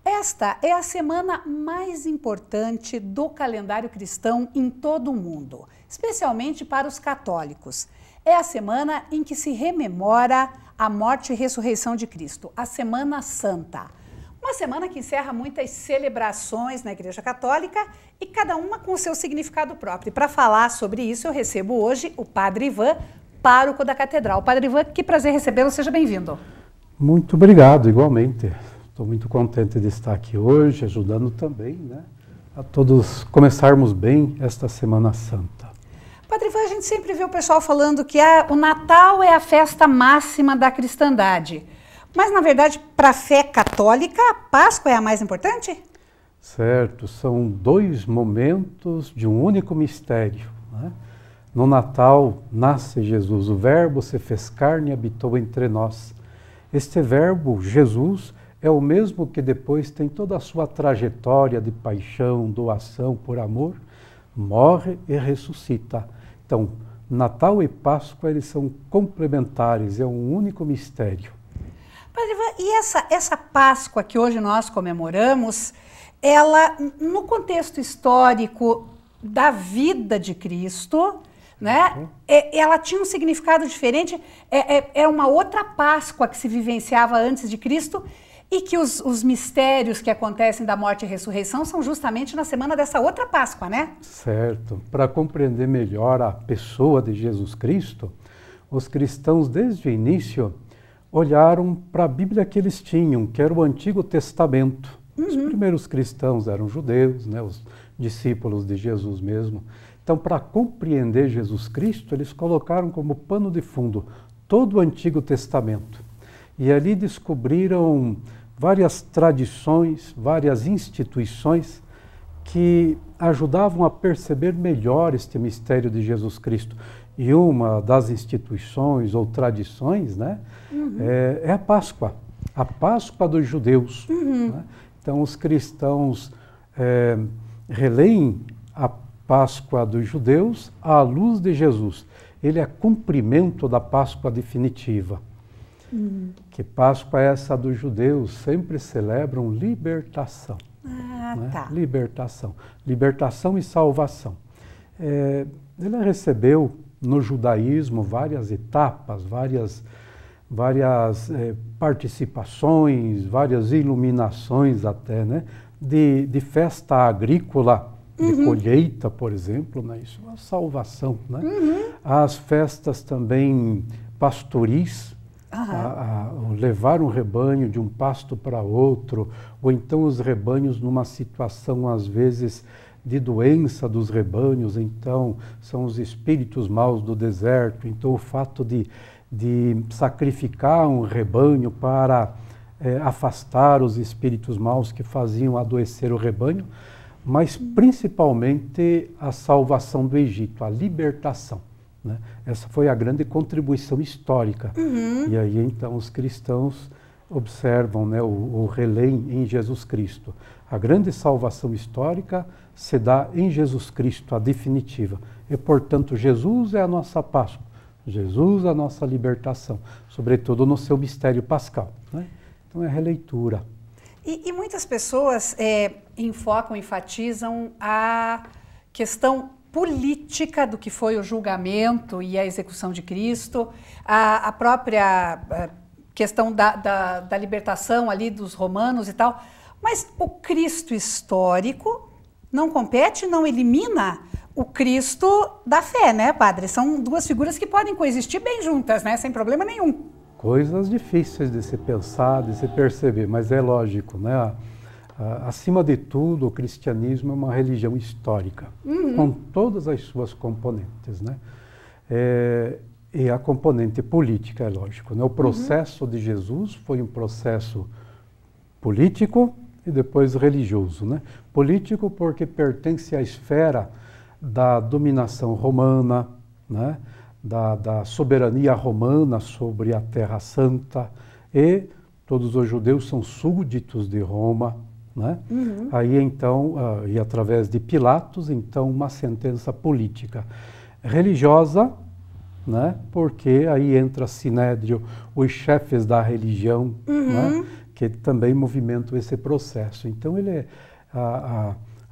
Esta é a semana mais importante do calendário cristão em todo o mundo, especialmente para os católicos. É a semana em que se rememora a morte e ressurreição de Cristo, a Semana Santa. Uma semana que encerra muitas celebrações na Igreja Católica e cada uma com o seu significado próprio. E para falar sobre isso, eu recebo hoje o Padre Ivan, pároco da Catedral. Padre Ivan, que prazer recebê-lo, seja bem-vindo. Muito obrigado, igualmente. Estou muito contente de estar aqui hoje, ajudando também, né, a todos começarmos bem esta Semana Santa. Padre Ivan, a gente sempre vê o pessoal falando que o Natal é a festa máxima da cristandade. Mas, na verdade, para a fé católica, a Páscoa é a mais importante? Certo, são dois momentos de um único mistério, né? No Natal nasce Jesus, o Verbo se fez carne e habitou entre nós. Este Verbo, Jesus, é o mesmo que depois tem toda a sua trajetória de paixão, doação por amor, morre e ressuscita. Então, Natal e Páscoa, eles são complementares, é um único mistério. Padre Ivan, e essa Páscoa que hoje nós comemoramos, ela, no contexto histórico da vida de Cristo, né, ela tinha um significado diferente, é uma outra Páscoa que se vivenciava antes de Cristo e que os mistérios que acontecem da morte e ressurreição são justamente na semana dessa outra Páscoa, né? Certo. Para compreender melhor a pessoa de Jesus Cristo, os cristãos desde o início olharam para a Bíblia que eles tinham, que era o Antigo Testamento. Os primeiros cristãos eram judeus, né, os discípulos de Jesus mesmo. Então, para compreender Jesus Cristo, eles colocaram como pano de fundo todo o Antigo Testamento. E ali descobriram várias tradições, várias instituições que ajudavam a perceber melhor este mistério de Jesus Cristo. E uma das instituições ou tradições, né, é a Páscoa dos judeus. Né? Então, os cristãos releem a Páscoa dos judeus à luz de Jesus. Ele é cumprimento da Páscoa definitiva. Que Páscoa é essa dos judeus? Sempre celebram libertação. Né? Tá. Libertação e salvação. Ele recebeu no judaísmo várias etapas, várias participações, várias iluminações até, né? De festa agrícola, de colheita, por exemplo, né? Isso é uma salvação, né? As festas também pastoris, levar um rebanho de um pasto para outro, ou então os rebanhos numa situação, às vezes, de doença dos rebanhos, então são os espíritos maus do deserto. Então o fato de sacrificar um rebanho para afastar os espíritos maus que faziam adoecer o rebanho, mas principalmente a salvação do Egito, a libertação. Né? Essa foi a grande contribuição histórica. E aí então os cristãos observam, né, o releem em Jesus Cristo. A grande salvação histórica se dá em Jesus Cristo, a definitiva. E, portanto, Jesus é a nossa Páscoa, Jesus é a nossa libertação, sobretudo no seu mistério pascal. Né? Então, é releitura. E muitas pessoas enfatizam a questão política do que foi o julgamento e a execução de Cristo, a própria questão da libertação ali dos romanos e tal. Mas o Cristo histórico não compete, não elimina o Cristo da fé, né, padre? São duas figuras que podem coexistir bem juntas, né, sem problema nenhum. Coisas difíceis de se pensar, de se perceber, mas é lógico, né? Acima de tudo, o cristianismo é uma religião histórica, com todas as suas componentes, né? E a componente política, é lógico, né? O processo de Jesus foi um processo político e depois religioso, né? Político porque pertence à esfera da dominação romana, né? Da soberania romana sobre a Terra Santa, e todos os judeus são súditos de Roma, né? Aí então, e através de Pilatos, então uma sentença política. Religiosa, né? Porque aí entra Sinédrio, os chefes da religião, né? que também movimentam esse processo. Então,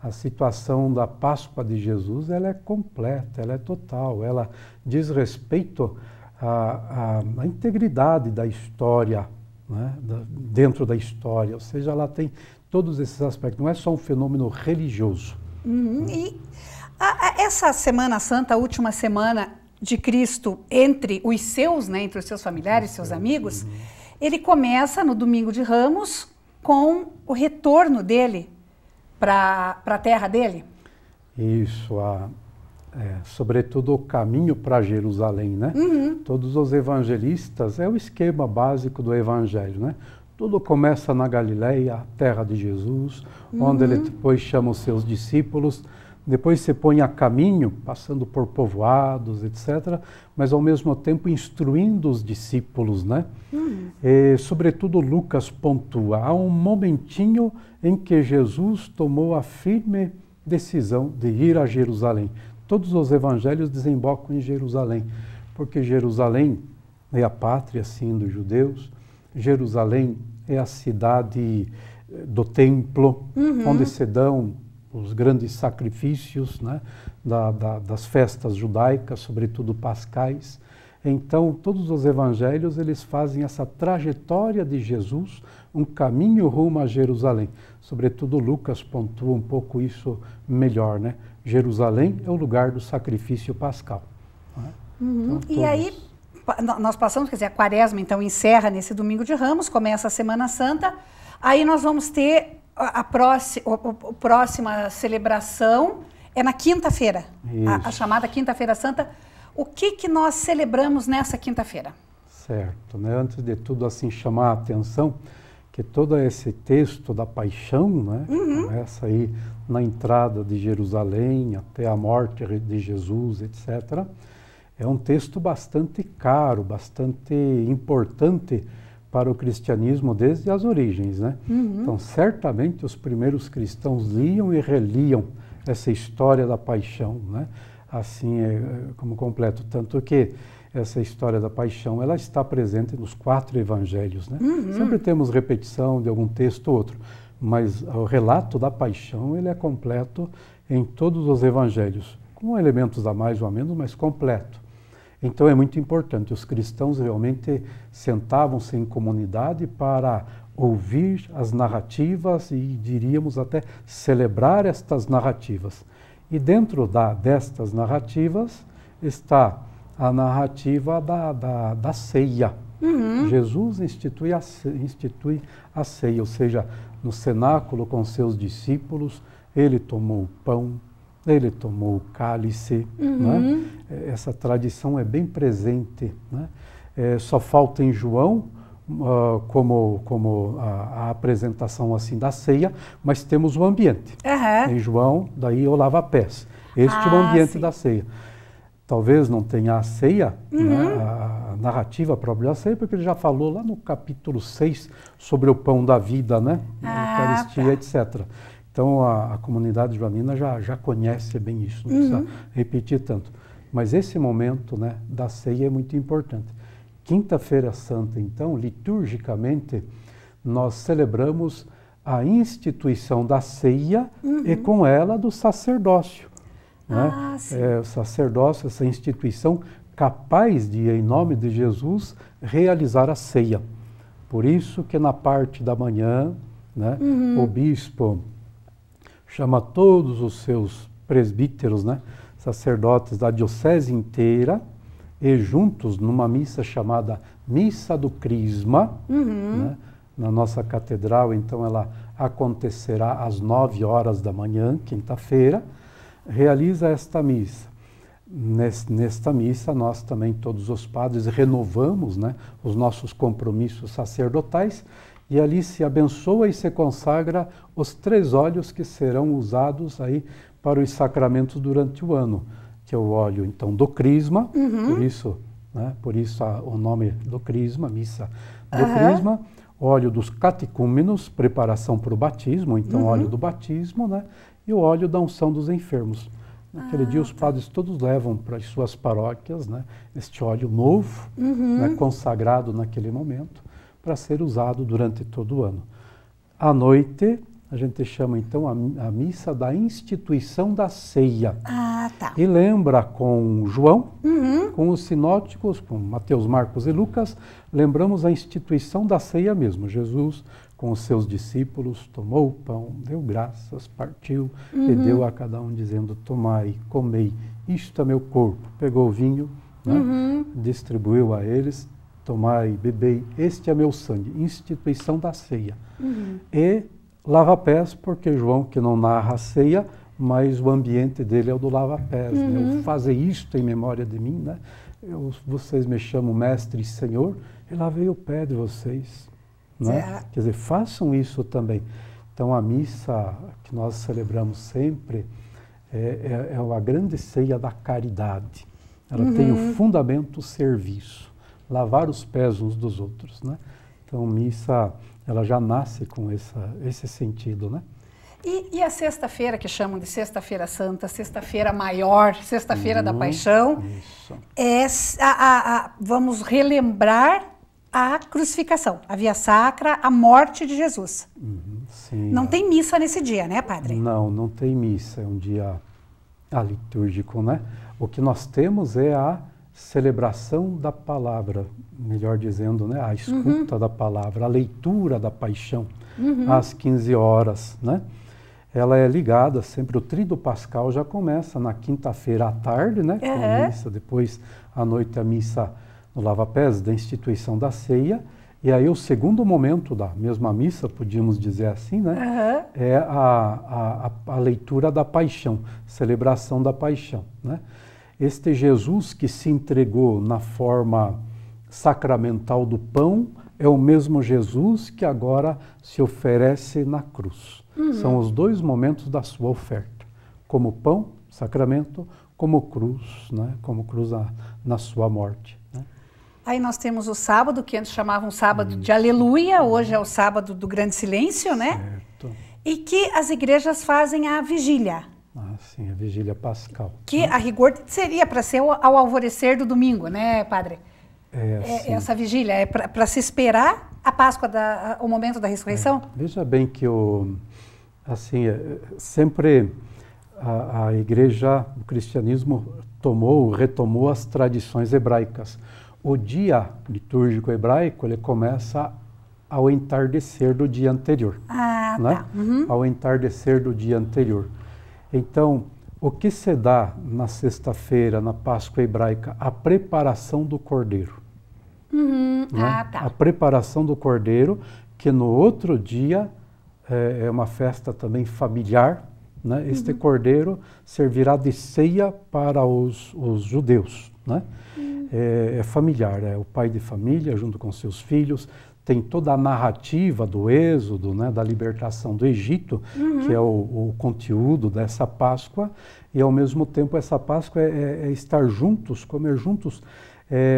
a situação da Páscoa de Jesus, ela é completa, ela é total, ela diz respeito à integridade da história, né, dentro da história, ou seja, ela tem todos esses aspectos, não é só um fenômeno religioso. E essa Semana Santa, a última semana de Cristo entre os seus, né, entre os seus familiares, seus amigos, ele começa no Domingo de Ramos com o retorno dele para a terra dele? Isso, sobretudo o caminho para Jerusalém, né? Todos os evangelistas, é o esquema básico do evangelho, né? Tudo começa na Galileia, a terra de Jesus, onde ele depois chama os seus discípulos, depois se põe a caminho, passando por povoados, etc., mas ao mesmo tempo instruindo os discípulos, né? E, sobretudo, Lucas pontua, há um momentinho em que Jesus tomou a firme decisão de ir a Jerusalém. Todos os evangelhos desembocam em Jerusalém, porque Jerusalém é a pátria, sim, dos judeus, Jerusalém é a cidade do templo, onde se dão os grandes sacrifícios, né, das festas judaicas, sobretudo pascais. Então, todos os evangelhos, eles fazem essa trajetória de Jesus, um caminho rumo a Jerusalém. Sobretudo, Lucas pontua um pouco isso melhor, né? Jerusalém é o lugar do sacrifício pascal. Né? Então, E aí, nós passamos, quer dizer, a Quaresma, então, encerra nesse Domingo de Ramos, começa a Semana Santa, aí nós vamos ter a próxima celebração, é na quinta-feira, a chamada Quinta-feira Santa. O que nós celebramos nessa quinta-feira? Certo, né? Antes de tudo, assim, chamar a atenção que todo esse texto da paixão, né, começa aí na entrada de Jerusalém, até a morte de Jesus, etc., é um texto bastante caro, bastante importante para o cristianismo desde as origens, né? Então, certamente, os primeiros cristãos liam e reliam essa história da paixão, né? Assim, como completo, tanto que essa história da paixão, ela está presente nos 4 evangelhos, né? Sempre temos repetição de algum texto ou outro, mas o relato da paixão, ele é completo em todos os evangelhos, com elementos a mais ou a menos, mas completo. Então é muito importante, os cristãos realmente sentavam-se em comunidade para ouvir as narrativas e, diríamos até, celebrar estas narrativas. E dentro destas narrativas está a narrativa da ceia. Jesus institui a ceia, ou seja, no cenáculo com seus discípulos, ele tomou o pão, ele tomou o cálice. Né? Essa tradição é bem presente. Né? Só falta em João, como a apresentação assim da ceia, mas temos o ambiente. Em João, daí o lava-pés. Este é o ambiente da ceia. Talvez não tenha a ceia, né, a narrativa própria da ceia, porque ele já falou lá no capítulo 6 sobre o pão da vida, né? A Eucaristia, etc. Então a comunidade joanina já conhece bem isso, não precisa repetir tanto. Mas esse momento, né, da ceia é muito importante. Quinta-feira Santa, então, liturgicamente, nós celebramos a instituição da ceia e com ela do sacerdócio. Né? O sacerdócio, essa instituição capaz de, em nome de Jesus, realizar a ceia. Por isso que na parte da manhã, né, o bispo chama todos os seus presbíteros, né, sacerdotes da diocese inteira, e juntos numa missa chamada Missa do Crisma, né, na nossa catedral. Então ela acontecerá às 9 horas da manhã, quinta-feira, realiza esta missa. Nesta missa, nós também, todos os padres, renovamos, né, os nossos compromissos sacerdotais, e ali se abençoa e se consagra os 3 óleos que serão usados aí para os sacramentos durante o ano, que é o óleo, então, do Crisma, por isso o nome do Crisma, missa do Crisma, óleo dos catecúmenos, preparação para o batismo, então óleo do batismo, né? E o óleo da unção dos enfermos. Naquele dia os padres todos levam para as suas paróquias, né, este óleo novo, né, consagrado naquele momento, para ser usado durante todo o ano. À noite, a gente chama então a missa da instituição da ceia. Ah, tá. E lembra com João, com os sinóticos, com Mateus, Marcos e Lucas, lembramos a instituição da ceia mesmo. Jesus, com os seus discípulos, tomou o pão, deu graças, partiu e deu a cada um dizendo, tomai, comei, isto é meu corpo. Pegou o vinho, né, distribuiu a eles, tomai, bebei, este é meu sangue, instituição da ceia. E lava-pés, porque João, que não narra a ceia, mas o ambiente dele é o do lava-pés. Né? Fazer isto em memória de mim, né? Vocês me chamam mestre e senhor, e lavei o pé de vocês. Né? Quer dizer, façam isso também. Então a missa que nós celebramos sempre é a grande ceia da caridade. Ela tem o fundamento serviço, lavar os pés uns dos outros. Né? Então missa, ela já nasce com esse sentido, né? E a sexta-feira, que chamam de Sexta-feira Santa, Sexta-feira Maior, Sexta-feira da Paixão, vamos relembrar a crucificação, a via sacra, a morte de Jesus. Sim, não tem missa nesse dia, né, padre? Não tem missa, é um dia litúrgico, né? O que nós temos é a celebração da palavra, melhor dizendo, né? A escuta da palavra, a leitura da paixão, às 15 horas, né? Ela é ligada sempre, o Tríduo Pascal já começa na quinta-feira à tarde, né? Com a missa, depois à noite a missa no lava-pés da instituição da ceia, e aí o segundo momento da mesma missa, podíamos dizer assim, né? É a leitura da paixão, celebração da paixão, né? Este Jesus que se entregou na forma sacramental do pão é o mesmo Jesus que agora se oferece na cruz. São os dois momentos da sua oferta, como pão, sacramento, como cruz, né? Como cruz na sua morte. Né? Aí nós temos o sábado, que antes chamavam sábado de aleluia, hoje é o sábado do grande silêncio, né? Certo. E que as igrejas fazem a vigília. Ah, sim, a vigília pascal. Que a rigor seria para ser ao alvorecer do domingo, né, padre? Essa vigília é para se esperar a Páscoa, o momento da ressurreição? Veja bem que sempre a igreja, o cristianismo retomou as tradições hebraicas. O dia litúrgico hebraico, ele começa ao entardecer do dia anterior. Né? Tá. Ao entardecer do dia anterior. Então, o que se dá na sexta-feira, na Páscoa hebraica? A preparação do cordeiro. Né? Tá. A preparação do cordeiro, que no outro dia é uma festa também familiar. Né? Este cordeiro servirá de ceia para os judeus. Né? É familiar, é o pai de família junto com seus filhos. Tem toda a narrativa do êxodo, né, da libertação do Egito, que é o conteúdo dessa Páscoa, e ao mesmo tempo essa Páscoa é estar juntos, comer juntos,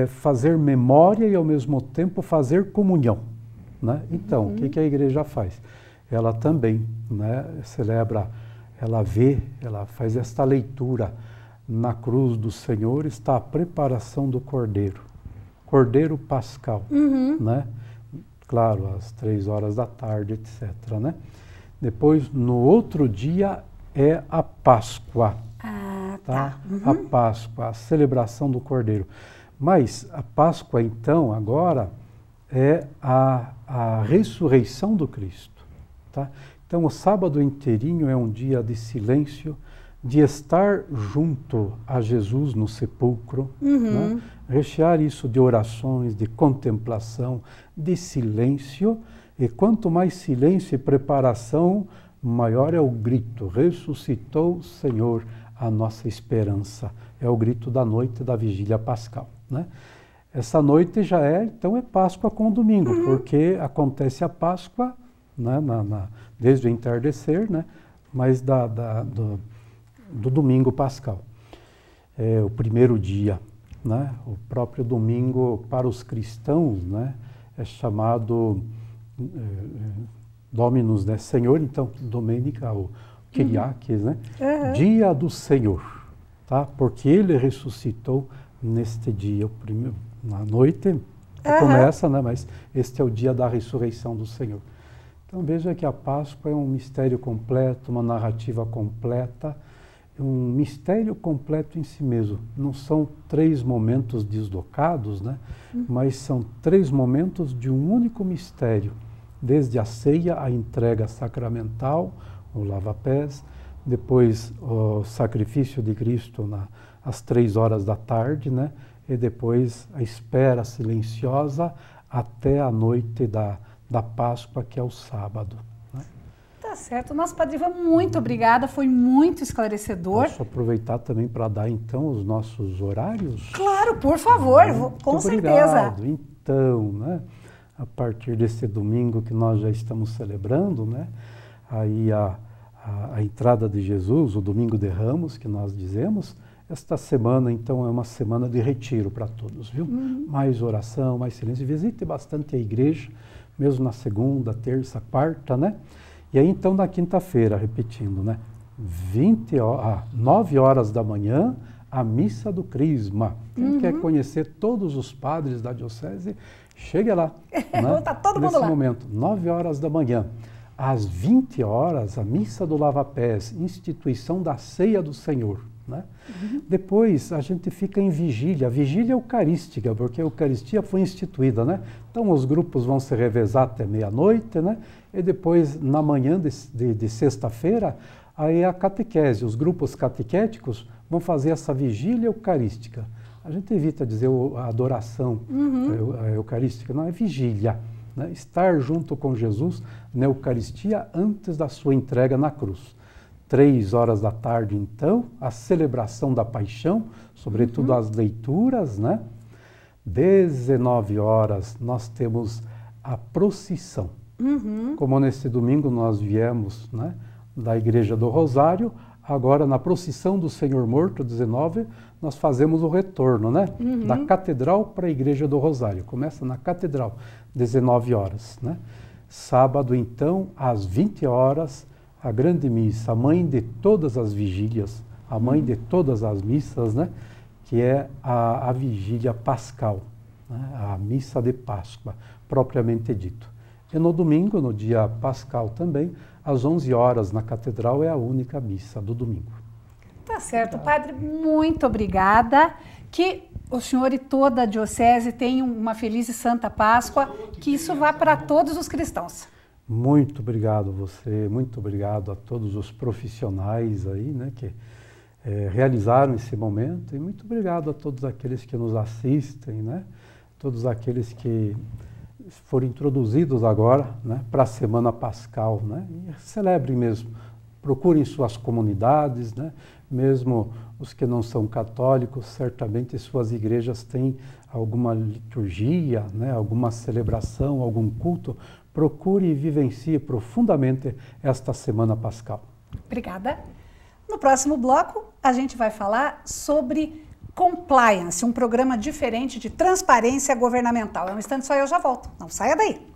fazer memória e ao mesmo tempo fazer comunhão. Né? Então, o que a igreja faz? Ela também, né, celebra, ela faz esta leitura. Na cruz do Senhor está a preparação do Cordeiro, Cordeiro Pascal, né? Claro, às 3 horas da tarde, etc. Né? Depois, no outro dia, é a Páscoa. Tá? A Páscoa, a celebração do Cordeiro. Mas a Páscoa, então, agora, é a ressurreição do Cristo. Tá? Então, o sábado inteirinho é um dia de silêncio, de estar junto a Jesus no sepulcro, né? Rechear isso de orações, de contemplação, de silêncio, e quanto mais silêncio e preparação, maior é o grito, ressuscitou o Senhor, a nossa esperança. É o grito da noite da vigília pascal. Né? Essa noite já então é Páscoa com domingo, porque acontece a Páscoa, né, desde o entardecer, né, mas do domingo pascal. É o primeiro dia, né? O próprio domingo para os cristãos, né, é chamado Dominus, né? Senhor, então, Domenica, ou Kyriakes, né? Dia do Senhor, tá? Porque ele ressuscitou neste dia, na noite, começa, né? Mas este é o dia da ressurreição do Senhor. Então veja que a Páscoa é um mistério completo, uma narrativa completa, um mistério completo em si mesmo. Não são 3 momentos deslocados, né? Mas são 3 momentos de um único mistério. Desde a ceia, a entrega sacramental, o lava-pés, depois o sacrifício de Cristo às 3 horas da tarde, né? E depois a espera silenciosa até a noite da Páscoa, que é o sábado. Né? Tá certo. Nosso Padre Ivan, muito obrigada, foi muito esclarecedor. Posso aproveitar também para dar, então, os nossos horários? Claro, por favor, com certeza. Então, né, a partir desse domingo que nós já estamos celebrando, né, aí a entrada de Jesus, o Domingo de Ramos, que nós dizemos, esta semana, então, é uma semana de retiro para todos, viu? Mais oração, mais silêncio. Visite bastante a igreja, mesmo na segunda, terça, quarta, né? E aí, então, na quinta-feira, repetindo, né? 9 horas da manhã, a Missa do Crisma. Quem quer conhecer todos os padres da diocese, chegue lá. Né? Tá todo mundo nesse lá. momento, 9 horas da manhã. Às 20 horas, a Missa do Lava-Pés, instituição da Ceia do Senhor. Né? Depois a gente fica em vigília, vigília eucarística, porque a Eucaristia foi instituída, né? Então os grupos vão se revezar até meia-noite, né? E depois na manhã de sexta-feira, aí a catequese, os grupos catequéticos vão fazer essa vigília eucarística. A gente evita dizer a adoração a eucarística, não é vigília, né? Estar junto com Jesus na Eucaristia antes da sua entrega na cruz. 3 horas da tarde, então, a celebração da paixão, sobretudo as leituras, né? 19 horas, nós temos a procissão. Como nesse domingo nós viemos, né, da Igreja do Rosário, agora na procissão do Senhor Morto, 19, nós fazemos o retorno, né? Da Catedral para a Igreja do Rosário. Começa na Catedral, 19 horas, né? Sábado, então, às 20 horas, a grande missa, a mãe de todas as vigílias, a mãe de todas as missas, né? Que é a vigília pascal, né? A missa de Páscoa, propriamente dito. E no domingo, no dia pascal também, às 11 horas na catedral é a única missa do domingo. Tá certo, padre, muito obrigada. Que o senhor e toda a diocese tenham uma feliz e santa Páscoa, que isso vá para todos os cristãos. Muito obrigado a você, muito obrigado a todos os profissionais aí, né, que realizaram esse momento, e muito obrigado a todos aqueles que nos assistem, né, todos aqueles que foram introduzidos agora, né, para a Semana Pascal, né, e celebrem mesmo, procurem suas comunidades, né, mesmo os que não são católicos, certamente suas igrejas têm alguma liturgia, né, alguma celebração, algum culto. Procure e vivencie profundamente esta Semana Pascal. Obrigada. No próximo bloco, a gente vai falar sobre compliance, um programa diferente de transparência governamental. É um instante só, eu já volto. Não saia daí.